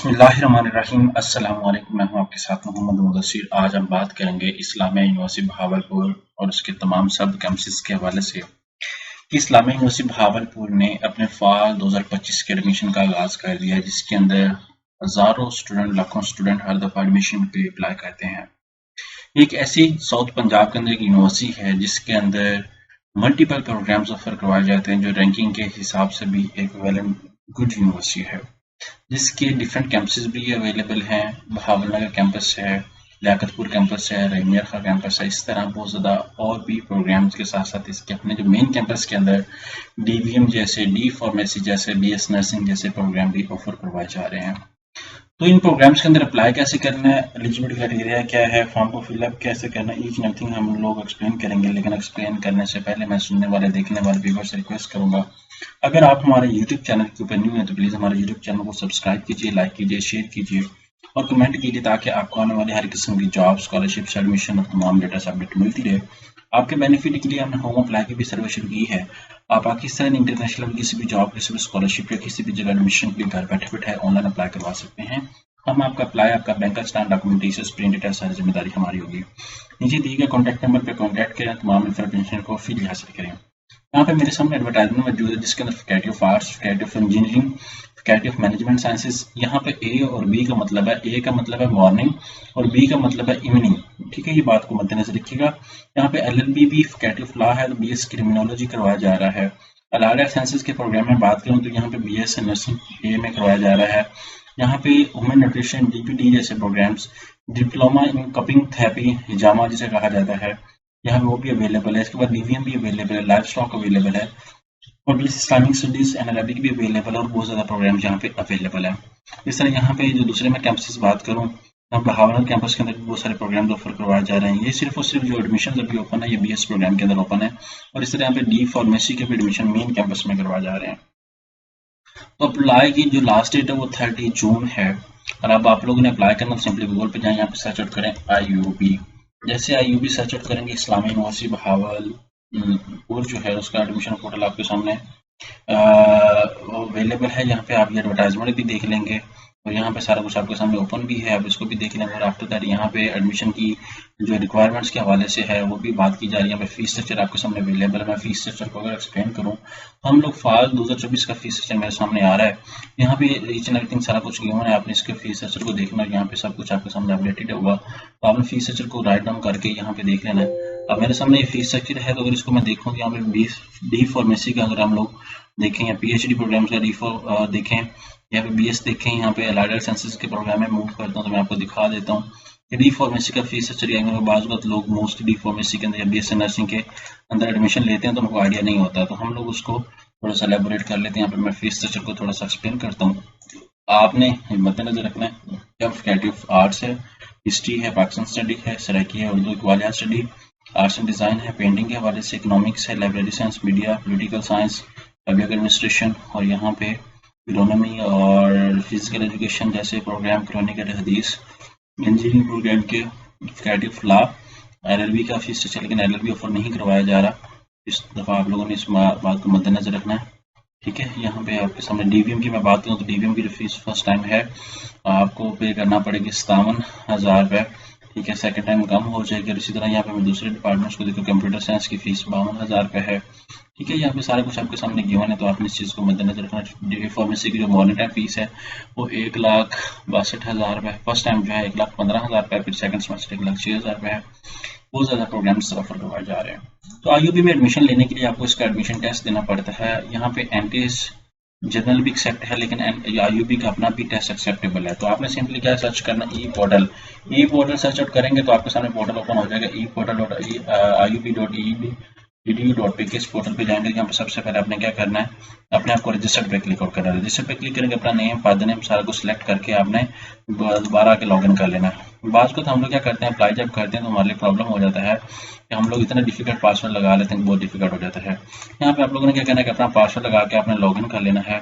बिस्मिल्लाहिर्रहमानिर्रहीम। अस्सलाम वालेकुम। मैं हूं आपके साथ मोहम्मद मुदस्सिर। आज हम बात करेंगे इस्लामिया यूनिवर्सिटी भावलपुर और उसके तमाम सब कैंपसेस के हवाले से कि इस्लामिया यूनिवर्सिटी भावलपुर ने अपने फाल 2025 के एडमिशन का आगाज कर दिया है, जिसके अंदर हजारों स्टूडेंट, लाखों स्टूडेंट हर दफा एडमिशन के लिए अप्लाई करते हैं। एक ऐसी साउथ पंजाब के अंदर एक यूनिवर्सिटी है जिसके अंदर मल्टीपल प्रोग्राम्स ऑफर करवाए जाते हैं, जो रैंकिंग के हिसाब से भी एक वेल एंड गुड यूनिवर्सिटी है, जिसके डिफरेंट कैंपसेस भी अवेलेबल हैं। बहावलनगर कैंपस है, लियाकतपुर कैंपस है, रहीमिया खां कैंपस है। इस तरह बहुत ज़्यादा और भी प्रोग्राम्स के साथ साथ इसके अपने जो मेन कैंपस के अंदर डीवीएम जैसे, डी फार्मेसी जैसे, बीएस नर्सिंग जैसे प्रोग्राम भी ऑफर करवाए जा रहे हैं। तो इन प्रोग्राम्स के अंदर अप्लाई कैसे करना है, एलिजिबिलिटी क्राइटेरिया क्या है, फॉर्म को फिलअप कैसे करना है, ईच एंड एवरीथिंग हम लोग एक्सप्लेन करेंगे। लेकिन एक्सप्लेन करने से पहले मैं सुनने वाले, देखने वाले व्यूअर से रिक्वेस्ट करूंगा, अगर आप हमारे यूट्यूब चैनल के ऊपर न्यू हैं तो प्लीज़ हमारे यूट्यूब चैनल को सब्सक्राइब कीजिए, लाइक कीजिए, शेयर कीजिए और कमेंट कीजिए, ताकि आपको आने वाली हर किस्म की जॉब, स्कॉलरशिप, एडमिशन और तमाम लेटेस्ट अपडेट मिलती रहे। आपके बेनिफिट के लिए हमने होम अप्लाई की भी सर्विस शुरू की है। आप पाकिस्तान इंटरनेशनल किसी भी जॉब, किसी भी स्कॉलरशिप या किसी भी जगह एडमिशन के लिए घर बैठे बैठे ऑनलाइन अप्लाई करवा सकते हैं। हम आपका अप्लाई, आपका बैंक का स्टैंड, डॉक्यूमेंटेशन, प्रिंटेड है, सारी जिम्मेदारी हमारी होगी। नीचे दिए गए कॉन्टैक्ट नंबर पर कॉन्टैक्ट करें, तमाम इन्फॉर्मेशन को फ्री हासिल करें। यहाँ पे मेरे सामने एडवर्टाइजमेंट मौजूद है, जिसके अंदर faculty of arts, faculty of engineering, faculty of management sciences. यहाँ पे ए और बी का मतलब है, ए का मतलब है मॉर्निंग और बी का मतलब है इवनिंग। ठीक है, ये बात को मद्देनजर रखिएगा। यहाँ पे एलएलबी भी फैकल्टी ऑफ लॉ है, तो बीएस क्रिमिनोलॉजी करवाया जा रहा है। अलाइड साइंसेज के प्रोग्राम में बात करूँ तो यहाँ पे बीएस नर्सिंग ए में करवाया जा रहा है। यहाँ पे वुमेन न्यूट्रिशन, डीपीटी जैसे programs, diploma in cupping therapy, हिजामा जिसे कहा जाता है, यहाँ पे वो भी अवेलेबल है। इसके बाद डीवीएम भी अवेलेबल है, लाइफ स्टॉक अवेलेबल है और BS Islamic studies and Arabic भी अवेलेबल है और बहुत ज़्यादा प्रोग्राम यहाँ पे अवेलेबल है। इस तरह यहाँ पे जो दूसरे मैं कैंपस बात करूँ, हम बहावलनगर कैंपस के अंदर भी बहुत सारे प्रोग्राम ऑफर करवाए जा रहे हैं। ये सिर्फ और सिर्फ जो एडमिशन अभी ओपन है, ये बीएस प्रोग्राम के अंदर ओपन है और इस तरह यहाँ पे डी फार्मेसी के भी एडमिशन मेन कैंपस में करवाए जा रहे हैं। तो अप्लाई की जो लास्ट डेट है वो 30 जून है और अब आप लोगों ने अप्लाई करना, तो सिंपली गूगल पे जाएं, यहाँ पे सर्च आउट करें IUB। जैसे IUB सर्च आउट करेंगे, इस्लामिया यूनिवर्सिटी बहावलपुर जो है उसका एडमिशन पोर्टल आपके सामने अवेलेबल है। यहाँ पे आप ये एडवर्टाइजमेंट भी देख लेंगे और यहाँ पे सारा कुछ आपके सामने ओपन भी है, आप इसको भी देख लेंगे। और आफ्टर दैट यहाँ पे एडमिशन की जो रिक्वायरमेंट्स के हवाले से है वो भी बात की जा रही है। यहाँ पे फीस स्ट्रक्चर आपके सामने अवेलेबल है। मैं फीस स्ट्रक्चर को अगर एक्सप्लेन करूँ, हम लोग फाल 2024 का फीस स्ट्रक्चर मेरे सामने आ रहा है। यहाँ पे ईच एंड एवरीथिंग सारा कुछ गिवन है, आपने इसके फीस स्ट्रक्चर को देखना है। यहाँ पे सब कुछ आपके सामने अपडेटेड होगा, तो आपने फीस स्ट्रक्चर को राइट डाउन करके यहाँ पे देख लेना है। अब मेरे सामने ये फीस स्ट्रक्चर है, तो अगर इसको मैं देखूँ तो यहाँ पे डी फार्मेसी का अगर हम लोग देखें या PhD प्रोग्राम्स का देखें, यहाँ पे BS देखें, यहाँ पे अलाइड साइंसेज के प्रोग्राम में मूव करता हूँ तो मैं आपको दिखा देता हूँ कि डी फार्मेसी का फीस स्ट्रक्चर आएंगे। बाज़ लोग मोस्ट डी फार्मेसी के अंदर या BS नर्सिंग के अंदर एडमिशन लेते हैं तो उनको आइडिया नहीं होता, तो हम लोग उसको थोड़ा सा एलेबोरेट कर लेते हैं। यहाँ पे मैं फीस स्ट्रक्चर को थोड़ा सा एक्सप्लेन करता हूँ। आपने मद्देनजर रखना है क्या फैकल्टी ऑफ आर्ट्स है, हिस्ट्री है, पाकिस्तान स्टडी है, सराइकी है, उर्दू इकबालिया स्टडी, आर्ट्स एंड डिज़ाइन है, पेंटिंग के हवाले से इकोनॉमिक्स है, library science, media, political science, public administration और यहाँ पे इकोनॉमी और फिजिकल एजुकेशन जैसे प्रोग्राम, क्रॉनिकल हदीस, इंजीनियरिंग प्रोग्राम के फैकल्टी ऑफ लॉ, LLB का फीस स्ट्रक्चर, लेकिन LLB ऑफर नहीं करवाया जा रहा। इस दफ़ा आप लोगों ने इस बात को मद्देनजर रखना है। ठीक है, यहाँ पे आपके सामने डीवीएम की मैं बात करूँ तो डीवीएम की जो फीस फर्स्ट टाइम है आपको पे करना पड़ेगी 57,000 रुपये। ठीक है, सेकंड टाइम कम हो जाएगी। और इसी तरह यहाँ पे मैं दूसरे डिपार्टमेंट्स को देखो, कंप्यूटर साइंस की फीस 52,000 रुपये है। ठीक है, यहाँ पे सारा कुछ आपके सामने गिवन है, तो आपने इस चीज़ को मद्देनजर रखना। डी फार्मेसी की जो मॉर्निंग टाइम फीस है वो 1,62,000 रुपये, फर्स्ट टाइम जो है 1,15,000 रुपये, फिर सेकंड सेमेस्टर 1,06,000 रुपये है। बहुत ज़्यादा प्रोग्राम्स ऑफर करवाए जा रहे हैं। तो IUB में एडमिशन लेने के लिए आपको इसका एडमिशन टेस्ट देना पड़ता है। यहाँ पे एंटीज जनरल भी एक्सेप्ट है, लेकिन IUB का अपना भी टेस्ट एक्सेप्टेबल है। तो आपने सिंपली क्या सर्च करना, ई पोर्टल सर्च आउट करेंगे तो आपके सामने पोर्टल ओपन हो जाएगा, eportal.iub.edu.pk। इस पोर्टल पे जाएंगे, यहाँ पे सबसे पहले आपने क्या करना है, अपने आपको रजिस्टर पे क्लिक आउट करना है। रजिस्टर पे क्लिक करेंगे, अपना नेम, फादर नेम सारा कुछ सिलेक्ट करके आपने दोबारा आके लॉगिन कर लेना है। बात को तो हम लोग क्या करते हैं, अप्लाई जब करते हैं तो हमारे लिए प्रॉब्लम हो जाता है कि हम लोग इतना डिफिकल्ट पासवर्ड लगा लेते हैं, बहुत डिफिकल्ट हो जाता है। यहाँ पे आप लोगों ने क्या करना है कि अपना पासवर्ड लगा के आपने लॉगिन कर लेना है।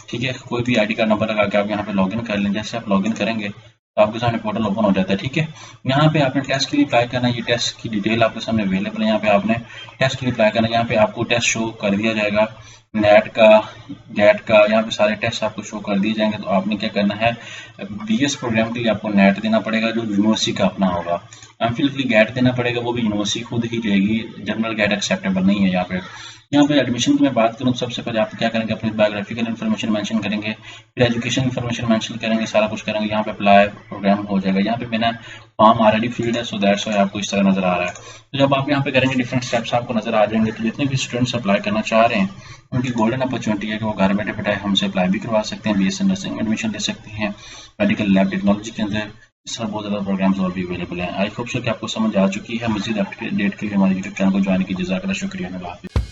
ठीक है, कोई भी ID कार्ड नंबर लगा के आप यहाँ पे लॉगिन कर लें। जैसे आप लॉगिन करेंगे तो आपके सामने पोर्टल ओपन हो जाता है। ठीक है, यहाँ पे आपने टेस्ट के लिए अप्लाई करना है। ये टेस्ट की डिटेल आपके सामने अवेलेबल है, यहाँ पे आपने टेस्ट के लिए अप्लाई करना है। यहाँ पे आपको टेस्ट शो कर दिया जाएगा नेट का, गेट का, यहाँ पे सारे टेस्ट आपको शो कर दिए जाएंगे। तो आपने क्या करना है, बीएस प्रोग्राम के लिए आपको नेट देना पड़ेगा जो यूनिवर्सिटी का अपना होगा। एमफिल के लिए गेट देना पड़ेगा, वो भी यूनिवर्सिटी खुद ही देगी, जनरल गेट एक्सेप्टेबल नहीं है यहाँ पे। यहाँ पे एडमिशन की मैं बात करूँ तो सबसे पहले आप क्या करेंगे, अपनी बायोग्राफिकल इन्फॉर्मेशन मेंशन करेंगे, फिर एजुकेशन इन्फॉर्मेशन मेंशन करेंगे, सारा कुछ करेंगे। यहाँ पे अप्लाई प्रोग्राम हो जाएगा। यहाँ पे मैंने फॉर्म ऑलरेडी फील्ड है, सो दैट्स व्हाई आपको इस तरह नजर आ रहा है। तो जब आप यहाँ पे करेंगे डिफरेंट स्टेप्स आपको नजर आ जाएंगे। तो जितने भी स्टूडेंट्स अप्लाई करना चाह रहे हैं उनकी गोल्डन अपॉर्चुनिटी है कि वो घर बैठे बैठे हमसे अप्लाई भी करवा सकते हैं, बीएससी नर्सिंग एडमिशन ले सकते हैं, मेडिकल लैब टेक्नोलॉजी के अंदर। इस तरह बहुत ज़्यादा प्रोग्राम्स और भी अवेलेबल हैं। आई होप सो कि आपको समझ आ चुकी है। मज़ीद अपडेट के लिए हमारे यूट्यूब चैनल को ज्वाइन कीजिए। जज़ाकल्लाह, शुक्रिया, अल्लाह हाफ़िज़।